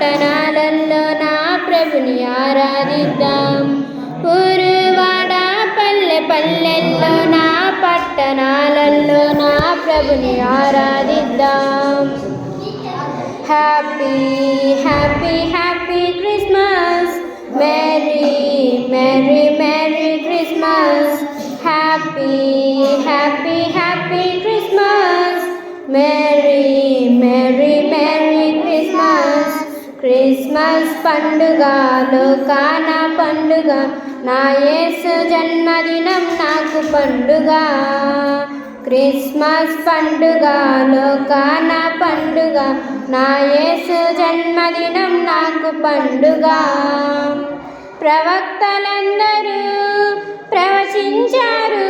పట్టణాలలో నా ప్రభుని ఆరాధిద్దాం. ఊరువాడ పల్లె పల్లెల్లో నా పట్టణాలలో నా ప్రభుని ఆరాధిద్దాం. Happy happy happy Christmas, merry merry merry Christmas. Happy happy happy Christmas, merry merry merry Christmas. Christmas పండుగ లోకాన పండుగ, నా యేసు జన్మదినం నాకు పండుగ. క్రిస్మస్ పండుగ లోకాన పండుగ, నా యేసు జన్మదినం నాకు పండుగ. ప్రవక్తలందరూ ప్రవచించారు,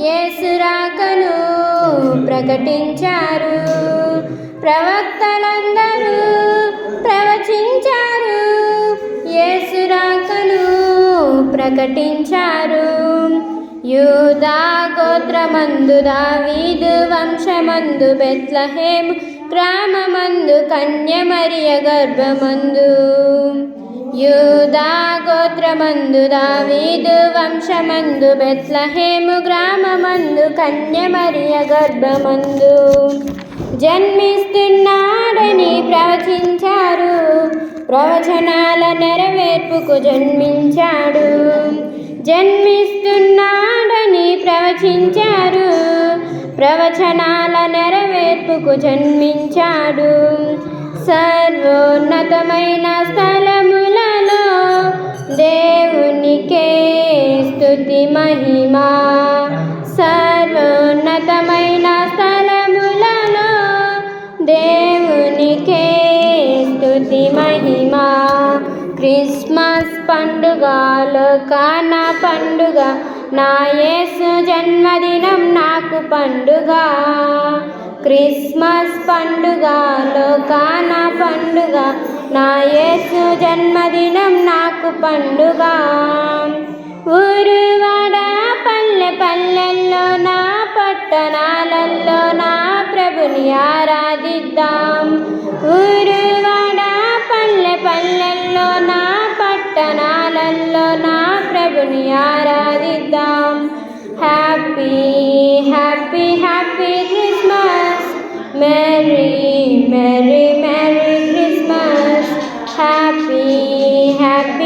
యేసు రాకను ప్రకటించారు. ప్రవక్తలందరూ ప్రవచించారు, యేసు రాకను ప్రకటించారు. యూదా గోత్రమందు దావీదు వంశమందు బెత్లెహేము గ్రామమందు కన్య మరియ గర్భమందు. యూదా గోత్రమందు దావీదు వంశమందు బెత్లెహేము గ్రామమందు కన్య మరియ గర్భమందు జన్మిస్తున్నాడని ప్రవచించారు, ప్రవచనాల నెరవేర్పుకు జన్మించాడు. జన్మిస్తున్నాడని ప్రవచించారు, ప్రవచనాల నెరవేర్పుకు జన్మించాడు. సర్వోన్నతమైన స్థలములలో దేవునికే స్తుతి మహిమా. సర్వోన్నతమైన స్థలములలో దేవునికే స్తుతి మహిమా. క్రిస్మస్ పండుగ లోకాన పండుగ, నా యేసు జన్మదినం నాకు పండుగ. క్రిస్మస్ పండుగ లోకాన పండుగ, నా యేసు జన్మదినం నాకు పండుగ. ఊరువాడ పల్లె పల్లెల్లో నా పట్టణాలలో నా ప్రభుని ఆరాధిద్దాం. ఊరువాడ పల్లె పల్లెల్లో నా పట్టణాలలో నా ప్రభుని ఆరాధిద్దాం. Happy happy happy Christmas, merry merry merry Christmas. Happy happy